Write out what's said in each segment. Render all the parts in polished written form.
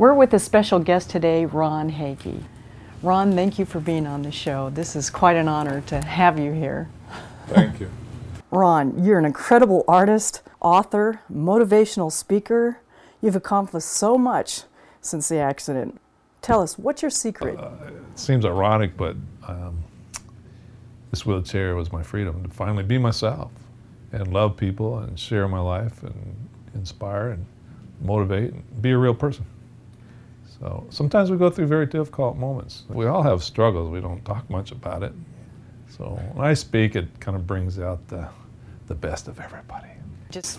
We're with a special guest today, Ron Heagy. Ron, thank you for being on the show. This is quite an honor to have you here. Thank you. Ron, you're an incredible artist, author, motivational speaker. You've accomplished so much since the accident. Tell us, what's your secret? It seems ironic, but this wheelchair was my freedom to finally be myself and love people and share my life and inspire and motivate and be a real person. So sometimes we go through very difficult moments. We all have struggles. We don't talk much about it. So when I speak, it kind of brings out the best of everybody.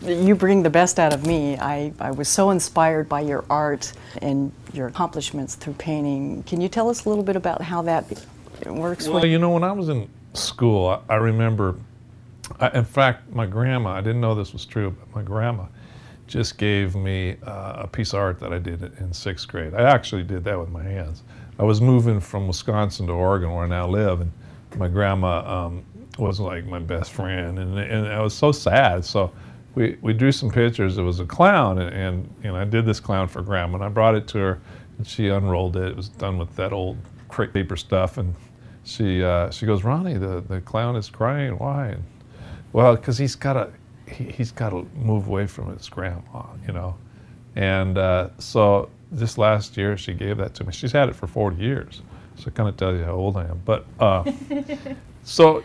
You bring the best out of me. I was so inspired by your art and your accomplishments through painting. Can you tell us a little bit about how that works? Well, you know, when I was in school, I remember, in fact, my grandma, I didn't know this was true, but my grandma just gave me a piece of art that I did in 6th grade. I actually did that with my hands. I was moving from Wisconsin to Oregon, where I now live, and my grandma was like my best friend, and I was so sad. So we drew some pictures. It was a clown, and I did this clown for Grandma, and I brought it to her, and she unrolled it. It was done with that old crepe paper stuff, and she goes, "Ronnie, the clown is crying. Why?" And, well, because he's got to move away from his grandma, you know. And so this last year, she gave that to me. She's had it for 40 years, so it kind of tells you how old I am. But so.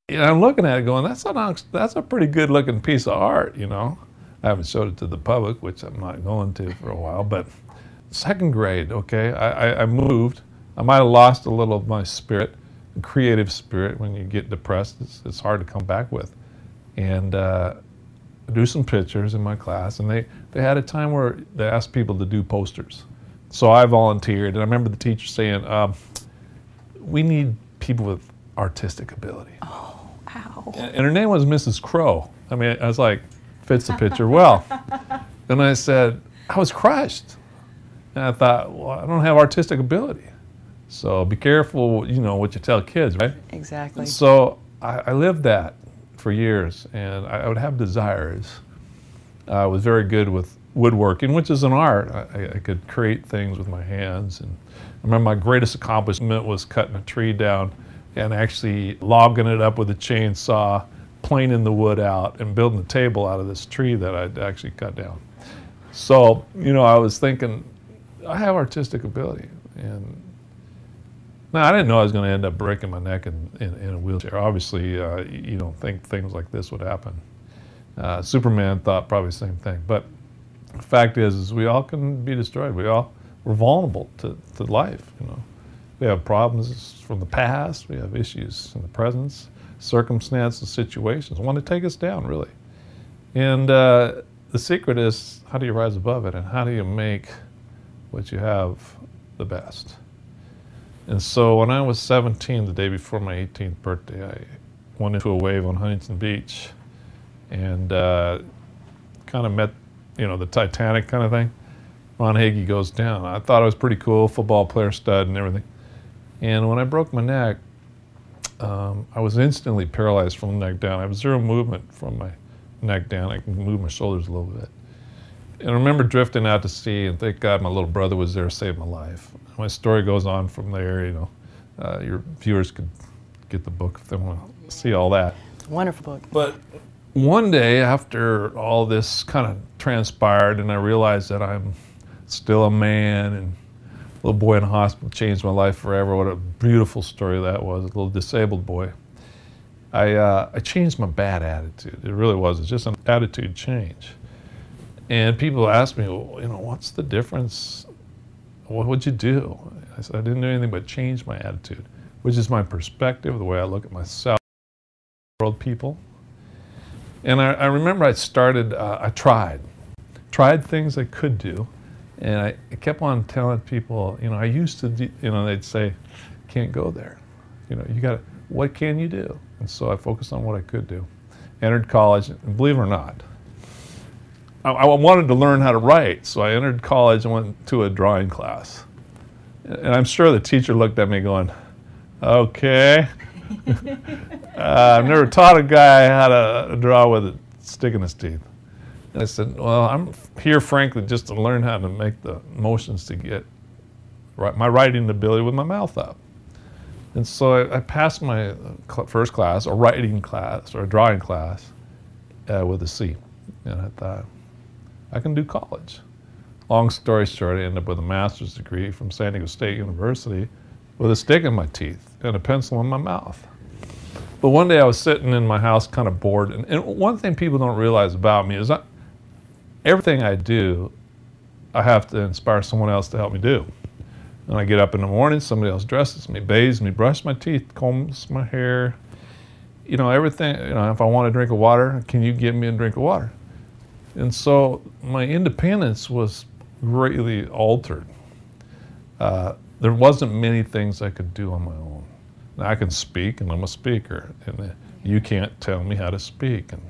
You know, I'm looking at it going, that's a pretty good looking piece of art, you know. I haven't showed it to the public, which I'm not going to for a while, but 2nd grade, okay, I moved. I might have lost a little of my spirit, creative spirit. When you get depressed, it's hard to come back with. And do some pictures in my class, and they had a time where they asked people to do posters. So I volunteered, and I remember the teacher saying, we need people with artistic ability. Oh, wow. And her name was Mrs. Crow. I mean, I was like, fits the picture well. And I said, I was crushed. And I thought, well, I don't have artistic ability. So be careful, you know, what you tell kids, right? Exactly. So I lived that for years, and I would have desires. I was very good with woodworking, which is an art. I could create things with my hands. And I remember my greatest accomplishment was cutting a tree down and actually logging it up with a chainsaw, planing the wood out, and building a table out of this tree that I'd actually cut down. So, you know, I was thinking, I have artistic ability. And now I didn't know I was going to end up breaking my neck in a wheelchair. Obviously, you don't think things like this would happen. Superman thought probably the same thing. But the fact is we all can be destroyed. We're vulnerable to life, you know. We have problems from the past, we have issues in the present, circumstances, situations want to take us down, really. And the secret is, how do you rise above it, and how do you make what you have the best? And so when I was 17, the day before my 18th birthday, I went into a wave on Huntington Beach and kind of met, you know, the Titanic kind of thing. Ron Heagy goes down. I thought it was pretty cool, football player, stud, and everything. And when I broke my neck, I was instantly paralyzed from the neck down. I have zero movement from my neck down. I can move my shoulders a little bit. And I remember drifting out to sea, and thank God my little brother was there to save my life. My story goes on from there, you know. Your viewers could get the book if they want to see all that. Wonderful book. But one day, after all this kind of transpired, and I realized that I'm still a man, and little boy in the hospital changed my life forever. What a beautiful story that was, a little disabled boy. I changed my bad attitude. It really was. It's just an attitude change. And people ask me, well, you know, what's the difference? What would you do? I said, I didn't do anything but change my attitude, which is my perspective, the way I look at myself, world, people. And I remember I started, I tried things I could do. And I kept on telling people, you know, I used to, you know, they'd say, can't go there. You know, you got to, what can you do? And so I focused on what I could do. Entered college, and believe it or not, I wanted to learn how to write. So I entered college and went to a drawing class. And I'm sure the teacher looked at me going, okay. I've never taught a guy how to draw with a stick in his teeth. And I said, well, I'm here, frankly, just to learn how to make the motions to get my writing ability with my mouth up. And so I passed my first class, a writing class or a drawing class, with a C. And I thought, I can do college. Long story short, I ended up with a master's degree from San Diego State University with a stick in my teeth and a pencil in my mouth. But one day I was sitting in my house kind of bored. And one thing people don't realize about me is everything I do, I have to inspire someone else to help me do. When I get up in the morning, somebody else dresses me, bathes me, brushes my teeth, combs my hair, you know, everything. You know, if I want a drink of water, can you give me a drink of water? And so my independence was greatly altered. There wasn't many things I could do on my own. Now, I can speak, and I'm a speaker, and you can't tell me how to speak. And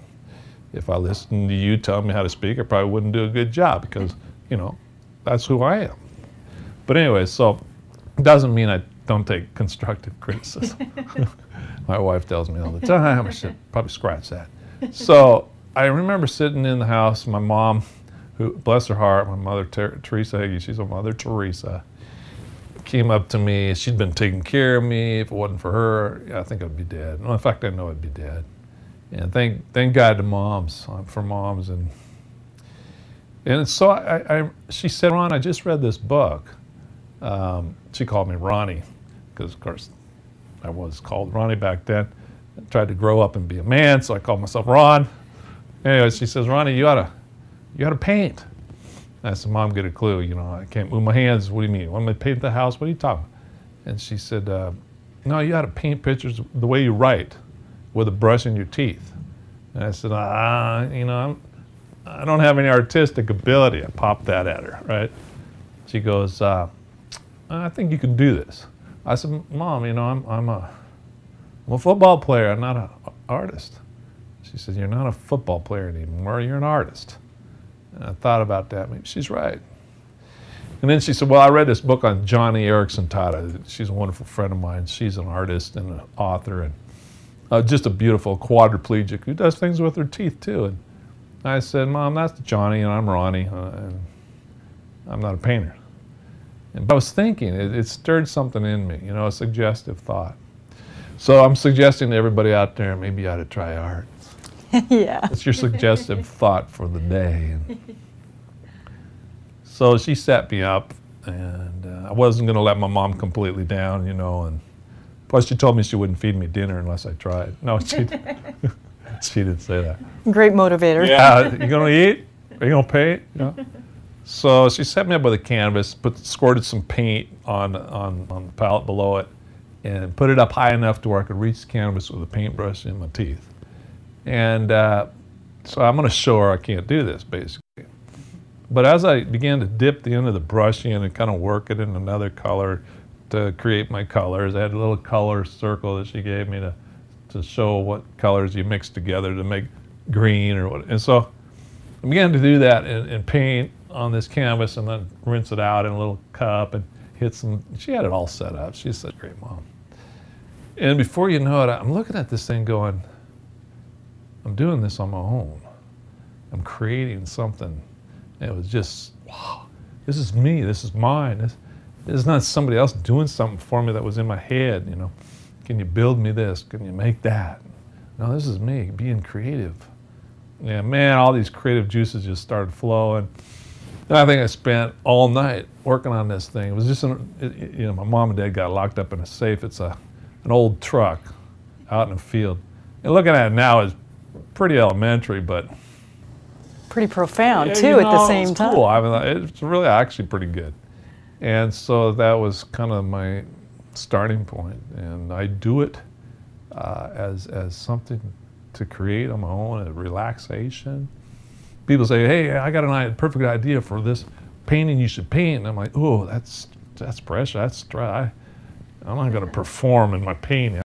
if I listened to you tell me how to speak, I probably wouldn't do a good job because, you know, that's who I am. But anyway, so it doesn't mean I don't take constructive criticism. My wife tells me all the time. I should probably scratch that. So I remember sitting in the house, my mom, who, bless her heart, my mother, Teresa Heagy, she's a Mother Teresa, came up to me. She'd been taking care of me. If it wasn't for her, I think I'd be dead. Well, in fact, I know I'd be dead. And thank God to moms, for moms. And so she said, Ron, I just read this book. She called me Ronnie, because of course I was called Ronnie back then. I tried to grow up and be a man, so I called myself Ron. Anyway, she says, Ronnie, you ought to paint. I said, Mom, get a clue. You know, I can't move my hands. What do you mean? Want me to paint the house? What are you talking about? And she said, no, you ought to paint pictures the way you write, with a brush in your teeth. And I said, you know, I don't have any artistic ability. I popped that at her, right? She goes, I think you can do this. I said, Mom, you know, I'm a football player. I'm not an artist. She said, you're not a football player anymore. You're an artist. And I thought about that. Maybe she's right. And then she said, well, I read this book on Johnny Erickson Tata. She's a wonderful friend of mine. She's an artist and an author and just a beautiful quadriplegic who does things with her teeth too. And I said, Mom, that's Johnny and I'm Ronnie. And I'm not a painter. And I was thinking, it stirred something in me, you know, a suggestive thought. So I'm suggesting to everybody out there, maybe you ought to try art. Yeah. It's your suggestive thought for the day. So she set me up, and I wasn't going to let my mom completely down, you know. And plus, she told me she wouldn't feed me dinner unless I tried. No, she didn't say that. Great motivator. Yeah, you going to eat? Are you going to paint? You know? So she set me up with a canvas, squirted some paint on the palette below it, and put it up high enough to where I could reach the canvas with a paintbrush in my teeth. And so I'm going to show her I can't do this, basically. But as I began to dip the end of the brush in and kind of work it in another color to create my colors, I had a little color circle that she gave me to show what colors you mix together to make green or what. And so I began to do that and paint on this canvas and then rinse it out in a little cup and hit some. She had it all set up. She's such a great mom. And before you know it, I'm looking at this thing going, I'm doing this on my own. I'm creating something. And it was just, wow, this is me, this is mine. This is not somebody else doing something for me that was in my head, you know. Can you build me this? Can you make that? No, this is me, being creative. Yeah, man, all these creative juices just started flowing. And I think I spent all night working on this thing. It was just, you know, my mom and dad got locked up in a safe. It's an old truck out in the field. And looking at it now is pretty elementary, but pretty profound, yeah, too, you know, at the same it's time. Cool. I mean, it's really actually pretty good. And so that was kind of my starting point. And I do it as something to create on my own, a relaxation. People say, hey, I got a perfect idea for this painting you should paint. And I'm like, oh, that's pressure, that's stress. I'm not going to perform in my painting.